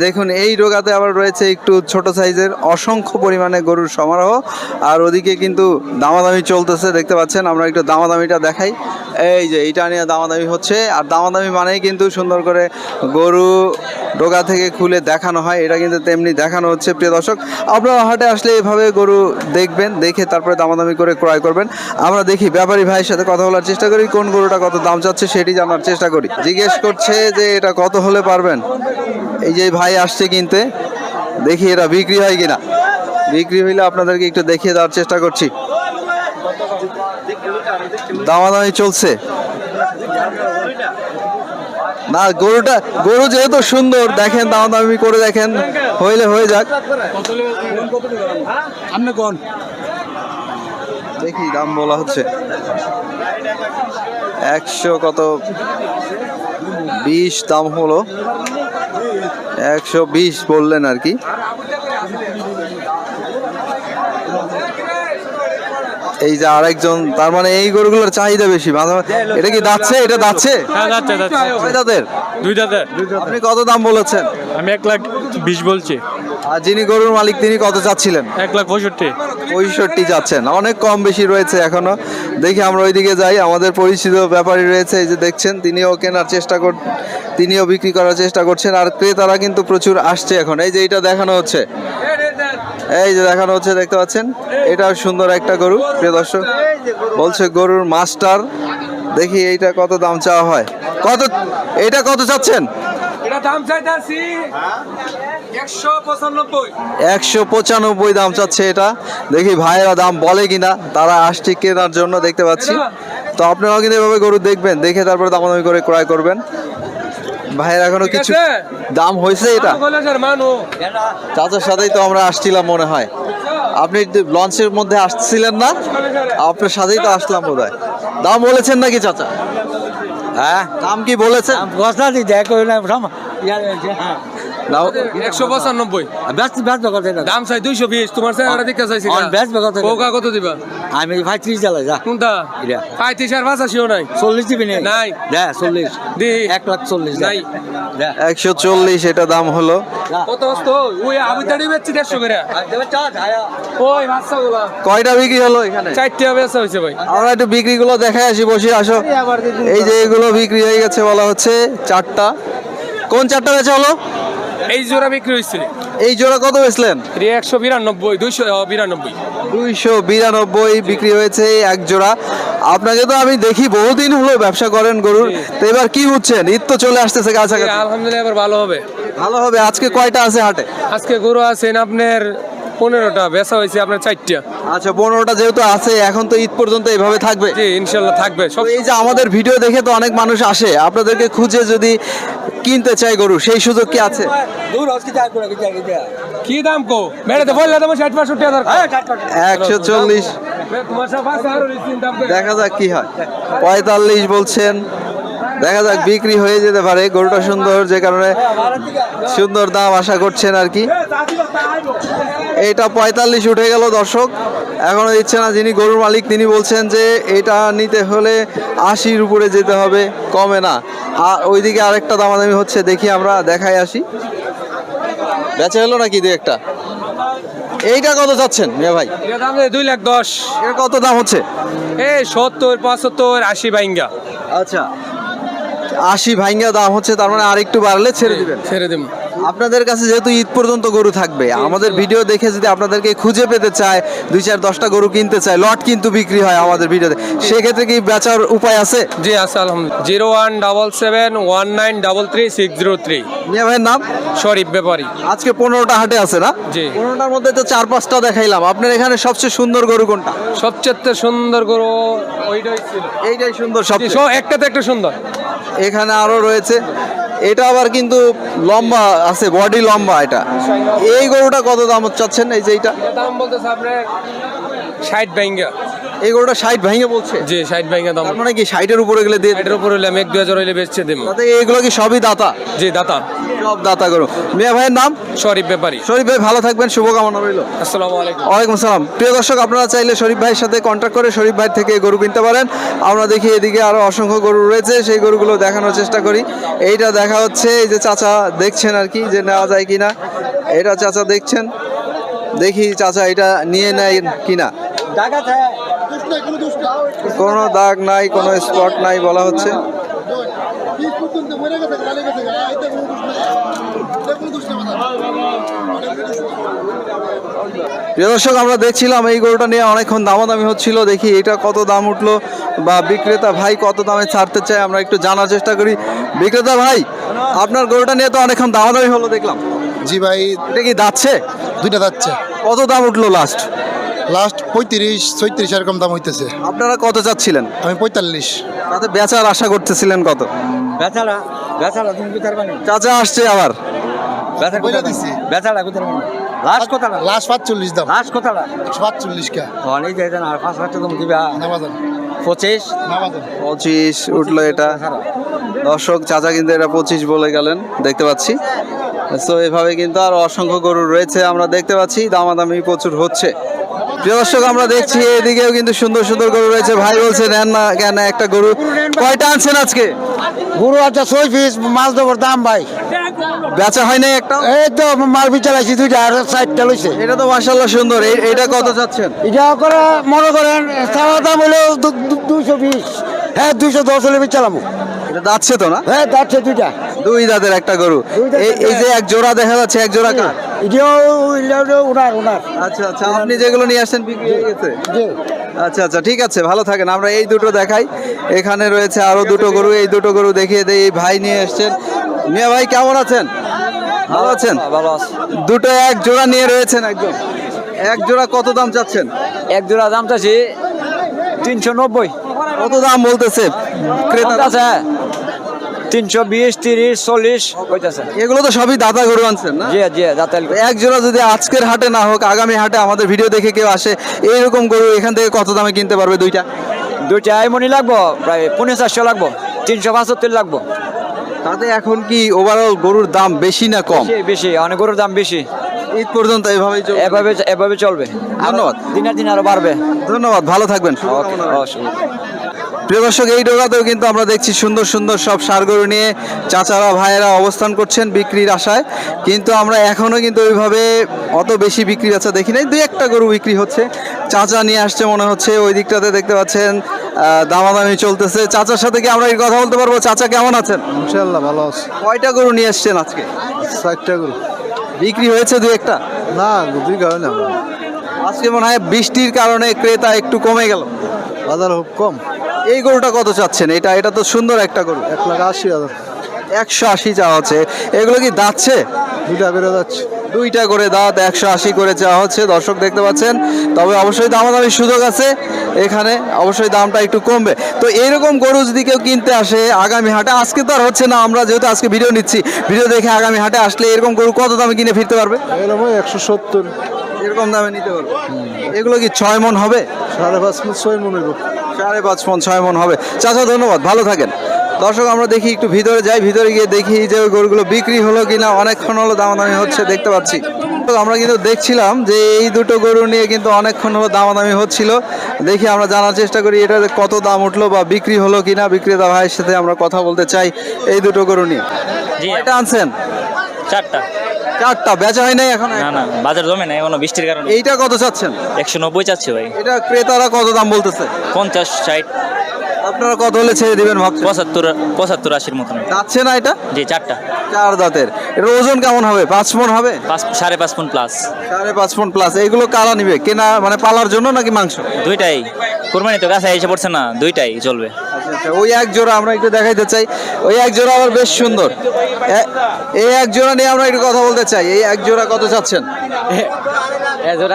দেখুন এই ডোগাতে আবার রয়েছে একটু ছোট সাইজের অসংখ্য পরিমাণে গরুর সমারোহ। আর ওদিকে কিন্তু দামাদামি চলতেছে, দেখতে পাচ্ছেন। আমরা একটু দামাদামিটা দেখাই। এই যে এইটা নিয়ে দামাদামি হচ্ছে, আর দামাদামি মানেই কিন্তু সুন্দর করে গরু ডোগা থেকে খুলে দেখানো হয়, এটা কিন্তু তেমনি দেখানো হচ্ছে। প্রিয় দর্শক, আপনারা হাটে আসলে এভাবে গরু দেখবেন, দেখে তারপরে দামাদামি করে ক্রয় করবেন। আমরা দেখি ব্যাপারী ভাইয়ের সাথে কথা বলার চেষ্টা করি, কোন গরুটা কত দাম চাচ্ছে সেটি জানার চেষ্টা করি। জিজ্ঞেস করছে যে এটা কত হলে পারবেন। এই যে ভাই আসছে কিনতে, দেখি এটা বিক্রি হয় কিনা। বিক্রি হইলে আপনাদেরকে একটু দেখিয়ে দেওয়ার চেষ্টা করছি। দামাদামি চলছে না, গরু যেহেতু সুন্দর, দেখেন দামাদামি করে দেখেন, হইলে হয়ে যাক। দেখি দাম বলা হচ্ছে 100 কত 20 দাম হলো, 120 বললেন আর কি। এই যে আরেকজন, তার মানে এই গরুগুলোর চাহিদা বেশি। এটা কি দাচ্ছে? এটা দাচ্ছে? হ্যাঁ যাচ্ছে যাচ্ছে। কয় দাঁতের? দুই দাঁতের। আপনি কত দাম বলেছেন? আমি 1,20,000 বলছি। আর যিনি গরুর মালিক তিনি কত চাচ্ছিলেন? 1,65,000। 65 যাচ্ছেন, অনেক কম বেশি রয়েছে এখনো। দেখি আমরা ওইদিকে যাই, আমাদের পরিচিত ব্যাপারী রয়েছে, এই যে দেখছেন, তিনিও কেনার চেষ্টা তিনিও বিক্রি করার চেষ্টা করছেন। আর ক্রেতারা কিন্তু প্রচুর আসছে এখন। এই যে এটা দেখানো হচ্ছে, এই যে দেখানো হচ্ছে, দেখতে পাচ্ছেন, এটা সুন্দর একটা গরু। প্রিয় দর্শক, বলছে গরুর মাস্টার। দেখি এইটা কত দাম চাওয়া হয়, কত এটা কত চাচ্ছেন? এটা দাম চাইতাছি 195। 195 দাম চাচ্ছে এটা। দেখি ভাইয়েরা দাম বলে কিনা, তারা আসছে কেনার জন্য, দেখতে পাচ্ছি। তো আপনারাও কিন্তু এভাবে গরু দেখবেন, দেখে তারপরে দামাদামি করে ক্রয় করবেন। ভাইয়ের এখনো কিছু দাম হয়েছে? এটা চাচার সাথেই তো আমরা আসছিলাম মনে হয়। আপনি লঞ্চের মধ্যে আসছিলেন না? আপনার সাথেই তো আসলাম বোধ হয়। দাম বলেছেন নাকি চাচা? হ্যাঁ, দাম কি বলেছেন? 195 দাম চাই 220। তোমার চাই ওরা দিকে চাইছি কোকা কত দিবা? আমি 35 চালাই যা। কোনটা 35 আর 85 নাই? 40 দিবি নাই। দে 40 দি 1,40,000 নাই। 140 এটা দাম হলো। কত হস্তো ওই আমি দাঁড়ি বেচছি 150 করে। ওই বাচ্চাগুলা কয়টা বিক্রি হলো এখানে? 4টা বেচা হইছে ভাই। আমরা একটু বিক্রিগুলো দেখাই আসি, বসে আসো। এই যে এগুলো বিক্রি হয়ে গেছে বলা হচ্ছে 4টা। কোন 4টা বেচা হলো? এই জোড়া বিক্রি হইছে। এই জোড়া কত বেচলেন? 192 292 292 বিক্রি হয়েছে এক জোড়া। আপনাকে তো আমি দেখি বহুদিন হলো ব্যবসা করেন গরুর, তো এবার কি বুঝছেন? ঈদ তো চলে আসতেছে কাছাকাছি। আলহামদুলিল্লাহ এবার ভালো হবে। ভালো হবে। আজকে কয়টা আছে হাটে? আজকে গরু আছেন আপনার 15টা, বেচা হয়েছে আপনার 4টা। আচ্ছা, 15টা যেহেতু আছে, এখন তো ঈদ পর্যন্ত এইভাবে থাকবে। জি ইনশাল্লাহ থাকবে সব। এই যে আমাদের ভিডিও দেখে তো অনেক মানুষ আসে, আপনাদেরকে খুঁজে যদি কিনতে চাই গরু, সেই সুযোগ কি আছে? কি দাম কো মেরে বললে তোমার 60-65 হাজার। 140 দেখা যাক কি হয়। 45 বলছেন, দেখা যাক বিক্রি হয়ে যেতে পারে। গরুটা সুন্দর, যে কারণে সুন্দর দাম আশা করছেন আর কি। এটা 45 উঠে গেল দর্শক, এখনো দিচ্ছে না। যিনি গরুর মালিক তিনি বলছেন যে এটা নিতে হলে 80-র উপরে যেতে হবে, কমে না। আর ওইদিকে আরেকটা দামাদামি হচ্ছে, দেখি আমরা দেখাই আসি। বেচা হলো নাকি দু একটা? এইটা কত চাচ্ছেন মিয়া ভাই? এর দাম 2,10,000। এর কত দাম হচ্ছে? এই 70 75 80 বাইঙ্গা। আচ্ছা, 80 ভাঙ্গা দাম হচ্ছে, তার মানে আরেকটু বাড়লে ছেড়ে দিবেন? ছেড়ে দেব। আপনাদের কাছে যেহেতু ঈদ পর্যন্ত গরু থাকবে, আমাদের ভিডিও দেখে যদি আপনাদেরকে খুঁজে পেতে চায়, 2-4-10টা গরু কিনতে চায়, লট কিন্তু বিক্রি হয় আমাদের ভিডিওতে, সেক্ষেত্রে কি বেচার উপায় আছে? জি আছে আলহামদুলিল্লাহ। 01771933603। মিয়া ভাইয়ের নাম? শরীফ ব্যাপারী। আজকে 15টা হাটে আছে না? জি। 15টার মধ্যে তো 4-5টা দেখাইলাম। আপনার এখানে সবচেয়ে সুন্দর গরু কোনটা? সবচেয়ে সুন্দর গরু ওইটাই ছিল। এইটাই সুন্দর সবচেয়ে? একটাতে একটা সুন্দর। এখানে আরো রয়েছে। এটা আবার কিন্তু লম্বা আছে, বডি লম্বা। এটা এই গরুটা কত দাম চাচ্ছেন? এই যে এইটা দাম বলতেছে আপনার 60 বাইঙ্গা। এই গরুটা 60 ভেঙে বলছে, জি 60 ভাঙা দাম। তার মানে কি 60-এর উপরে গেলে দিয়ে এটার উপর হইলে আমি 1-2 হইলে বেচছে দেব। তাতে এগুলো কি সবই দাতা? জি দাতা। সব দাতা গরু। মিয়া ভাইয়ের নাম? শরীফ ব্যাপারী। শরীফ ভাই ভালো থাকবেন, শুভকামনা রইল। আসসালামু আলাইকুম। ওয়ালাইকুম আসসালাম। প্রিয় দর্শক, আপনারা চাইলে শরীফ ভাইয়ের সাথে কন্ট্যাক্ট করে শরীফ ভাই থেকে গরু কিনতে পারেন। আমরা দেখি এদিকে আরো অসংখ্য গরু রয়েছে, সেই গরুগুলো দেখানোর চেষ্টা করি। এইটা দেখা হচ্ছে, এই যে চাচা দেখছেন আর কি, যে নেওয়া যায় কিনা। এটা চাচা দেখছেন, দেখি চাচা এটা নিয়ে নেয় কিনা। কোনো দাগ নাই, কোনো স্পট নাই বলা হচ্ছে। প্রিয় দর্শক, আমরা দেখছিলাম এই গরুটা নিয়ে অনেকক্ষণ দামাদামি হচ্ছিল। দেখি এটা কত দাম উঠলো বা বিক্রেতা ভাই কত দামে ছাড়তে চায়, আমরা একটু জানার চেষ্টা করি। বিক্রেতা ভাই, আপনার গরুটা নিয়ে তো অনেকক্ষণ দামাদামি হলো দেখলাম। জি ভাই, এটা কি যাচ্ছে? দুইটা যাচ্ছে। কত দাম উঠলো লাস্ট? লাস্ট 35-36 এরকম দাম হইতেছে। আপনারা কত চাচ্ছিলেন? আমি 45। তাতে বেচার আশা করতেছিলেন কত? বেচারা বেচারা তুমি কোথায় পানি চাচা আসছে আবার। বইলা দিছি। বেচারা কোথায় পানি লাস্ট কথা না, লাস্ট 45 দাম। লাস্ট কথা না 145 কা। অনেক যাই না, আর 5 লাখ টাকা তুমি দিবা। নামাজান 25 নামাজান 25 উঠলো এটা। দর্শক, চাচা কিন্তু এটা 25 বলে গেলেন, দেখতে পাচ্ছি। তো এভাবে কিন্তু আর অসংখ্য গরু রয়েছে, আমরা দেখতে পাচ্ছি দামাদামি প্রচুর হচ্ছে। প্রিয় দর্শক, আমরা দেখছি এদিকেও কিন্তু সুন্দর সুন্দর গরু রয়েছে। ভাই বলছে নেন না কেন একটা গরু। কয়টা আনছেন আজকে? গরু আছে 6 পিস, মাছ দেবর দাম ভাই। বেচা হয় নাই একটা? এই তো মাল বিচারাইছি 2টা আর 4টা লইছে। এটা তো মাশাআল্লাহ সুন্দর। এইটা কত চাচ্ছেন? এটা করে মনে করেন চাওয়া দাম হলো 220। হ্যাঁ 210 হলে বিচালাম। এটা যাচ্ছে তো না? হ্যাঁ যাচ্ছে 2টা। দুই দাঁতের একটা গরু। এই যে এক জোড়া দেখা যাচ্ছে, এক জোড়া কার? এটাও উনার। আচ্ছা আচ্ছা, আপনি যেগুলো নিয়ে আসছেন বিক্রি হয়ে গেছে? জি। আচ্ছা আচ্ছা, ঠিক আছে, ভালো থাকেন। আমরা এই দুটো দেখাই। এখানে রয়েছে আরো দুটো গরু, এই দুটো গরু দেখিয়ে দেই। এই ভাই নিয়ে এসছেন। মিয়া ভাই কেমন আছেন? ভালো আছেন? ভালো আছে। দুটো এক জোড়া নিয়ে রয়েছেন একদম। এক জোড়া কত দাম চাচ্ছেন? এক জোড়া দাম চাচ্ছি 390। কত দাম বলতেছে ক্রেতা? আছে 320, 30, 40 কইতাছে। এগুলো তো সবই দাদা গরু আনছেন না? জি জি দাতাল। এক জোড়া যদি আজকের হাটে না হোক, আগামী হাটে আমাদের ভিডিও দেখে কেউ আসে, এইরকম গরু এখান থেকে কত দামে কিনতে পারবে দুইটা? দুইটা আইমনি লাগবো, প্রায় 450 লাগবো, 375 লাগবো। তাতে এখন কি ওভারঅল গরুর দাম বেশি না কম? বেশি বেশি, অনেক গরুর দাম বেশি। ঈদ পর্যন্ত এভাবেই চলবে? এভাবে চলবে। ধন্যবাদ। দিনের দিন আরো বাড়বে। ধন্যবাদ, ভালো থাকবেন। প্রিয় দর্শক, এই ডোগাতেও কিন্তু আমরা দেখছি সুন্দর সুন্দর সব ষাঁড় গরু নিয়ে চাচারা ভাইয়েরা অবস্থান করছেন বিক্রির আশায়। কিন্তু আমরা এখনো কিন্তু ওইভাবে অত বেশি বিক্রি বেচা দেখি নাই। দুই একটা গরু বিক্রি হচ্ছে। চাচা নিয়ে আসছে মনে হচ্ছে, ওই দিকটাতে দেখতে পাচ্ছেন দামাদামি চলতেছে। চাচার সাথে কি আমরা এই কথা বলতে পারবো? চাচা কেমন আছেন? ইনশাআল্লাহ ভালো আছে। কয়টা গরু নিয়ে আসছেন আজকে? 60টা গরু। বিক্রি হয়েছে দুই একটা? না, দুই কারণে আজকে মনে হয় বৃষ্টির কারণে ক্রেতা একটু কমে গেল। বাজার খুব কম। এই গরুটা কত চাচ্ছেন? এটা তো সুন্দর একটা গরু। 1,80,000। 180 চাওয়া হচ্ছে। এগুলো কি দাঁতছে? দুইটা বেরো যাচ্ছে। দুইটা করে দাঁত, 180 করে চাওয়া হচ্ছে। দর্শক দেখতে পাচ্ছেন। তবে অবশ্যই দামাদামির সুযোগ আছে এখানে, অবশ্যই দামটা একটু কমবে। তো এইরকম গরু যদি কেউ কিনতে আসে আগামী হাটে, আজকে তো আর হচ্ছে না, আমরা যেহেতু আজকে ভিডিও নিচ্ছি, ভিডিও দেখে আগামী হাটে আসলে এরকম গরু কত দামে কিনে ফিরতে পারবে? এরকম 170। এরকম দামে নিতে পারবে। এগুলো কি 6 মণ হবে? 5.5 মণ 6 মণ হইব। 5.5 মণ 6 মণ হবে। চাচা ধন্যবাদ, ভালো থাকেন। দর্শক, আমরা দেখি একটু ভিতরে যাই, ভিতরে গিয়ে দেখি যে ওই গরুগুলো বিক্রি হলো কিনা। অনেকক্ষণ হলো দামাদামি হচ্ছে, দেখতে পাচ্ছি। তো আমরা কিন্তু দেখছিলাম যে এই দুটো গরু নিয়ে কিন্তু অনেকক্ষণ হলো দামাদামি হচ্ছিল। দেখি আমরা জানার চেষ্টা করি এটা কত দাম উঠলো বা বিক্রি হলো কিনা। বিক্রেতা ভাইয়ের সাথে আমরা কথা বলতে চাই এই দুটো গরু নিয়ে। কয়টা আনছেন? 4টা। 4টা বেচা হয় নাই এখন? না বাজার জমে নাই এখনো বৃষ্টির কারণে। এইটা কত চাচ্ছেন? 190 চাচ্ছে ভাই। এটা ক্রেতারা কত দাম বলতেছে? 50, 60, আপনারা কত হলে ছেড়ে দিবেন ভাবছেন? 75, 80 মতন। যাচ্ছে না এটা? জি 4টা। 4 দাঁতের। এর ওজন কেমন হবে? 5 মণ হবে? 5.5 মণ প্লাস। 5.5 মণ প্লাস। এইগুলো কারা নিবে? কেনা মানে পালার জন্য নাকি মাংস? দুইটাই কুরবানি তো কাছে এসে পড়ছে না, দুইটাই চলবে। আচ্ছা, ওই এক জোড়া আমরা একটু দেখাইতে চাই। ওই এক জোড়া আবার বেশ সুন্দর। এই এক জোড়া নিয়ে আমরা একটু কথা বলতে চাই। এই এক জোড়া কত চাচ্ছেন?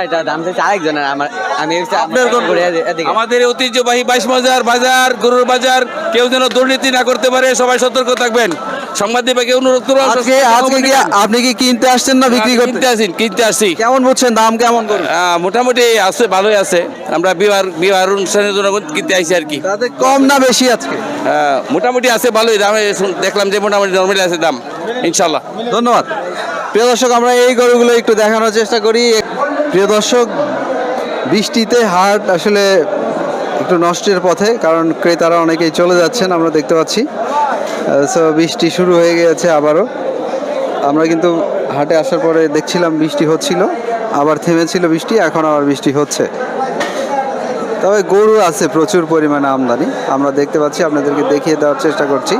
এটা দাম চাইছে আরেকজনের, আমি আপনার কোন গরু? আমাদের ঐতিহ্যবাহী 22 বাজার গরুর বাজার, কেউ যেন দুর্নীতি না করতে পারে, সবাই সতর্ক থাকবেন। সংবাদ বিভাগে অনুরোধ করবো আজকে আজকে কি আপনি কি কিনতে আসছেন না বিক্রি করতে? কিনতে আসছি কেমন বুঝছেন দাম কেমন করুন? মোটামুটি আছে, ভালোই আছে। আমরা বিবাহ অনুষ্ঠানের জন্য কিনতে আইছি আর কি। তাতে কম না বেশি আজকে? মোটামুটি আছে, ভালোই দাম। দেখলাম যে মোটামুটি নর্মালি আছে দাম, ইনশাল্লাহ। ধন্যবাদ। প্রিয় দর্শক, আমরা এই গরুগুলো একটু দেখানোর চেষ্টা করি। প্রিয় দর্শক, বৃষ্টিতে হাট আসলে একটু নষ্টের পথে, কারণ ক্রেতারা অনেকেই চলে যাচ্ছেন আমরা দেখতে পাচ্ছি। সো বৃষ্টি শুরু হয়ে গিয়েছে আবারও। আমরা কিন্তু হাটে আসার পরে দেখছিলাম বৃষ্টি হচ্ছিল, আবার থেমেছিল বৃষ্টি, এখন আবার বৃষ্টি হচ্ছে। তবে গরু আছে প্রচুর পরিমাণে আমদানি, আমরা দেখতে পাচ্ছি, আপনাদেরকে দেখিয়ে দেওয়ার চেষ্টা করছি।